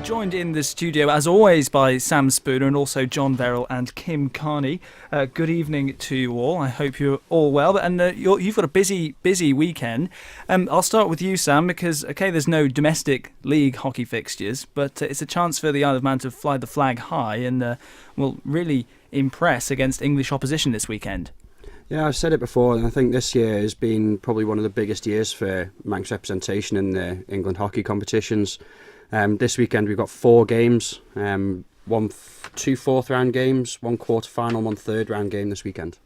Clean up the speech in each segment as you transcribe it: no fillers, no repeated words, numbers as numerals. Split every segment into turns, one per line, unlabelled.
Joined in the studio, as always, by Sam Spooner and also John Verrill and Kim Carney. Good evening to you all. I hope you're all well. And you've got a busy weekend. I'll start with you, Sam, because, there's no domestic league hockey fixtures, but it's a chance for the Isle of Man to fly the flag high and will really impress against English opposition this weekend.
Yeah, I've said it before, and I think this year has been probably one of the biggest years for Manx representation in the England hockey competitions. This weekend we've got 4 games, 2 fourth round games, 1 quarter final, 1 third round game this weekend.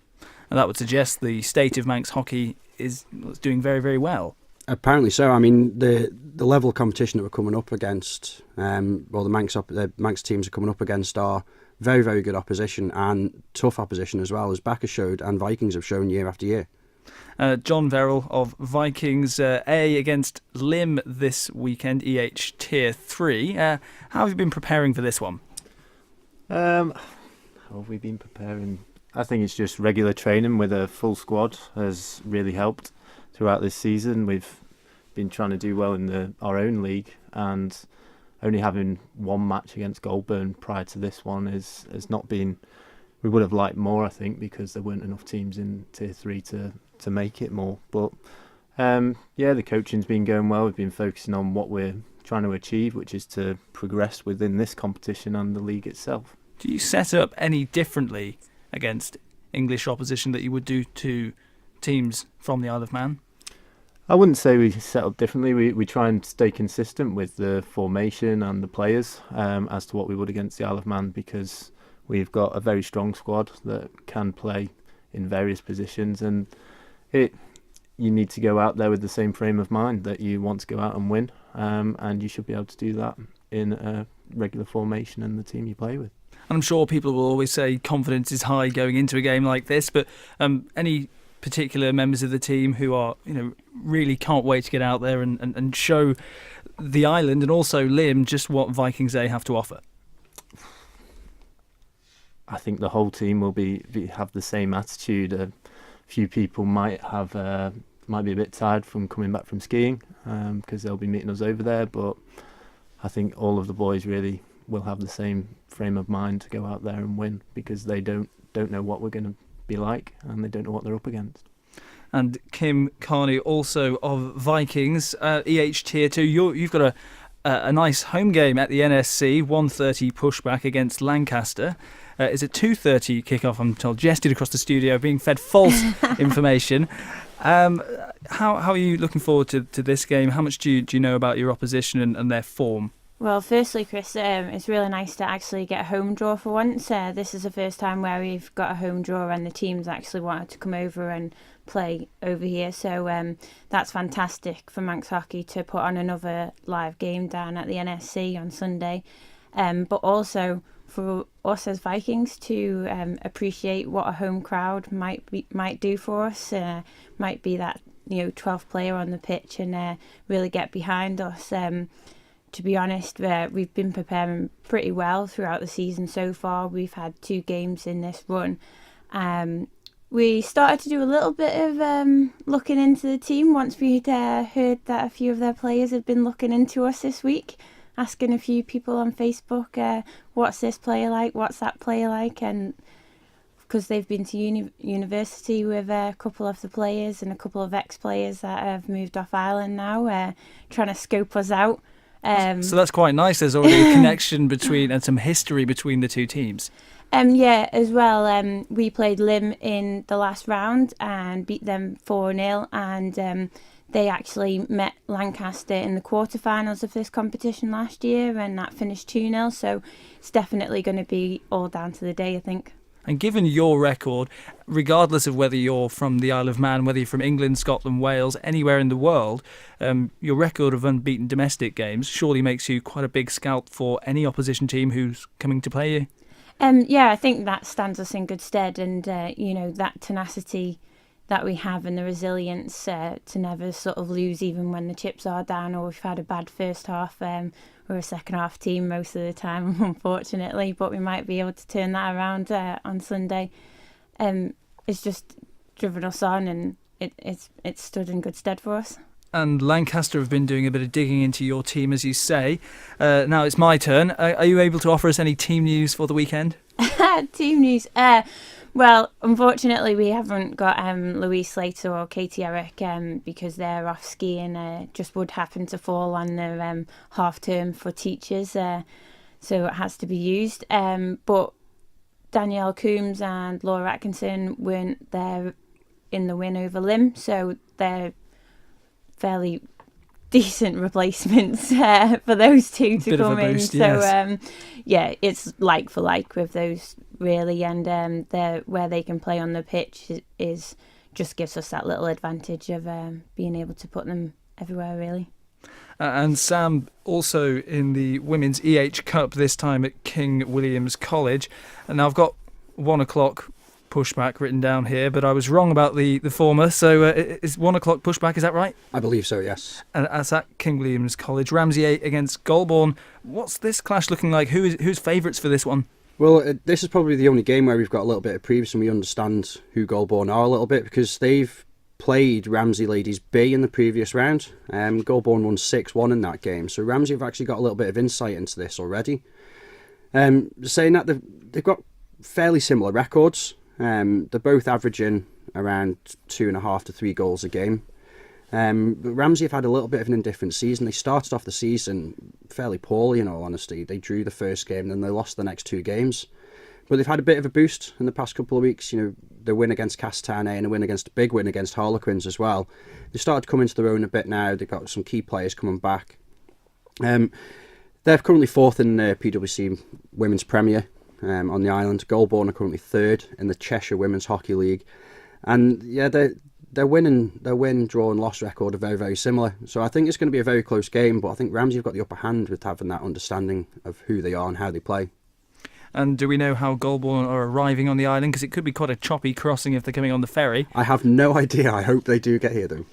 And that would suggest the state of Manx hockey is doing very, very well.
Apparently so. I mean, the level of competition that we're coming up against, the Manx teams are coming up against are very, very good opposition and tough opposition as well, as Bacchus showed and Vikings have shown year after year.
John Verrill of Vikings A against Lim this weekend, EH Tier 3. How have you been preparing for this one?
How have we been preparing? I think it's just regular training with a full squad has really helped throughout this season. We've been trying to do well in our own league, and only having 1 match against Goulburn prior to this one has not been. We would have liked more, I think, because there weren't enough teams in Tier 3 to make it more. But the coaching's been going well. We've been focusing on what we're trying to achieve, which is to progress within this competition and the league itself.
Do you set up any differently against English opposition that you would do to teams from the Isle of Man?
I wouldn't say we set up differently. We try and stay consistent with the formation and the players as to what we would against the Isle of Man, because we've got a very strong squad that can play in various positions, and you need to go out there with the same frame of mind that you want to go out and win, and you should be able to do that in a regular formation and the team you play with.
And I'm sure people will always say confidence is high going into a game like this, but any particular members of the team who are, really can't wait to get out there and show the island and also Lim just what Vikings A have to offer?
I think the whole team will have the same attitude. A few people might be a bit tired from coming back from skiing because they'll be meeting us over there, but I think all of the boys really will have the same frame of mind to go out there and win, because they don't know what we're going to be like and they don't know what they're up against.
And Kim Carney, also of Vikings, EH Tier 2, you've got a nice home game at the NSC, 1:30 pushback against Lancaster. It's a 2:30 kickoff, I'm told, gestured across the studio, being fed false information. How are you looking forward to this game? How much do you know about your opposition and their form?
Well, firstly, Chris, it's really nice to actually get a home draw for once. This is the first time where we've got a home draw and the teams actually wanted to come over and play over here. So that's fantastic for Manx Hockey to put on another live game down at the NSC on Sunday. But also for us as Vikings to appreciate what a home crowd might do for us. Might be that 12th player on the pitch and really get behind us. To be honest, we've been preparing pretty well throughout the season so far. We've had 2 games in this run. We started to do a little bit of looking into the team once we'd heard that a few of their players had been looking into us this week, asking a few people on Facebook, what's this player like, what's that player like, and because they've been to university with a couple of the players and a couple of ex-players that have moved off island now, trying to scope us out.
So that's quite nice. There's already a connection between and some history between the two teams.
As well. We played Lim in the last round and beat them 4-0, and they actually met Lancaster in the quarterfinals of this competition last year, and that finished 2-0. So it's definitely going to be all down to the day, I think.
And given your record, regardless of whether you're from the Isle of Man, whether you're from England, Scotland, Wales, anywhere in the world, your record of unbeaten domestic games surely makes you quite a big scalp for any opposition team who's coming to play you.
I think that stands us in good stead, and that tenacity that we have and the resilience to never sort of lose even when the chips are down or we've had a bad first half. We're a second half team most of the time, unfortunately, but we might be able to turn that around on Sunday. It's just driven us on, and it's stood in good stead for us.
and Lancaster have been doing a bit of digging into your team, as you say. Now it's my turn. Are you able to offer us any team news for the weekend?
Team news. Well, unfortunately, we haven't got Louise Slater or Katie Eric because they're off skiing. Just would happen to fall on the half term for teachers, so it has to be used. But Danielle Coombs and Laura Atkinson weren't there in the win over Lim, so they're fairly decent replacements for those two to
Bit
come
of a boost,
in. So yeah, it's like for like with those really, and where they can play on the pitch is just gives us that little advantage of being able to put them everywhere really.
And Sam, also in the Women's EH Cup, this time at King William's College. And now I've got 1 o'clock pushback written down here, but I was wrong about the former. So is 1 o'clock pushback, is that right?
I believe so, yes.
And that's at King William's College. Ramsey 8 against Golborne. What's this clash looking like? Who's favourites for this one?
Well, this is probably the only game where we've got a little bit of previous and we understand who Golborne are a little bit, because they've played Ramsey Ladies B in the previous round. Golborne won 6-1 in that game, so Ramsey have actually got a little bit of insight into this already. Saying that, they've got fairly similar records. They're both averaging around 2.5 to 3 goals a game. But Ramsey have had a little bit of an indifferent season. They started off the season fairly poorly, in all honesty. They drew the first game, then they lost the next 2 games. But they've had a bit of a boost in the past couple of weeks. You know, the win against Castane and a big win against Harlequins as well. They started coming to their own a bit now. They've got some key players coming back. They're currently 4th in the PwC Women's Premier on the island. Golborne are currently 3rd in the Cheshire Women's Hockey League. And yeah, their win, draw and loss record are very, very similar. So I think it's going to be a very close game, but I think Ramsey have got the upper hand with having that understanding of who they are and how they play.
And do we know how Golborne are arriving on the island? Because it could be quite a choppy crossing if they're coming on the ferry.
I have no idea. I hope they do get here, though.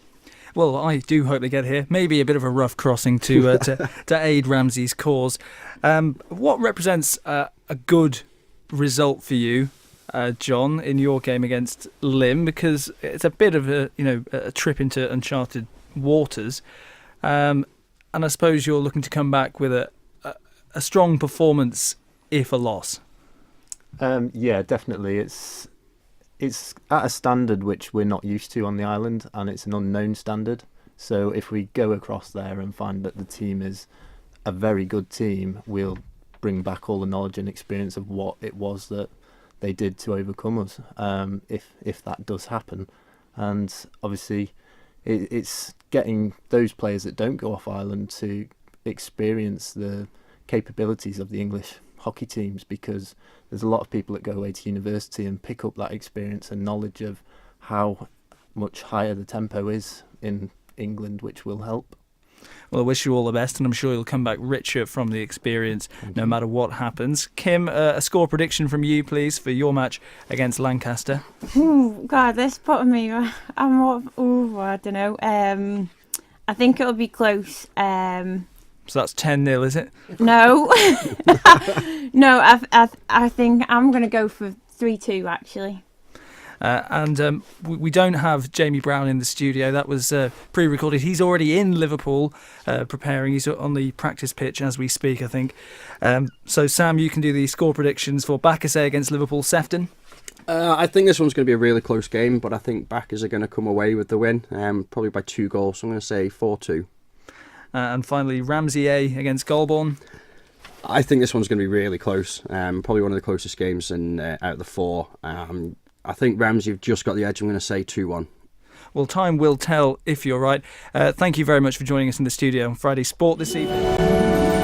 Well, I do hope they get here. Maybe a bit of a rough crossing to aid Ramsey's cause. What represents a good result for you, John, in your game against Lim? Because it's a bit of a trip into uncharted waters, and I suppose you're looking to come back with a strong performance, if a loss.
Yeah, definitely. It's at a standard which we're not used to on the island, and it's an unknown standard. So if we go across there and find that the team is a very good team, we'll bring back all the knowledge and experience of what it was that they did to overcome us, if that does happen. And obviously it's getting those players that don't go off island to experience the capabilities of the English hockey teams, because there's a lot of people that go away to university and pick up that experience and knowledge of how much higher the tempo is in England, which will help.
Well, I wish you all the best, and I'm sure you'll come back richer from the experience no matter what happens. Kim, a score prediction from you, please, for your match against Lancaster.
Ooh, God, this put me. I don't know. I think it'll be close.
So that's 10-0, is it?
No, no. I think I'm going to go for 3-2 actually.
And we don't have Jamie Brown in the studio. That was pre-recorded. He's already in Liverpool preparing. He's on the practice pitch as we speak, I think. So, Sam, you can do the score predictions for Bakasset against Liverpool Sefton.
I think this one's going to be a really close game, but I think Backers are going to come away with the win, probably by 2 goals. So I'm going to say 4-2.
And finally, Ramsey A against Golborne.
I think this one's going to be really close. Probably one of the closest games out of the 4. I think Ramsey have just got the edge. I'm going to say 2-1.
Well, time will tell if you're right. Thank you very much for joining us in the studio on Friday Sport this evening.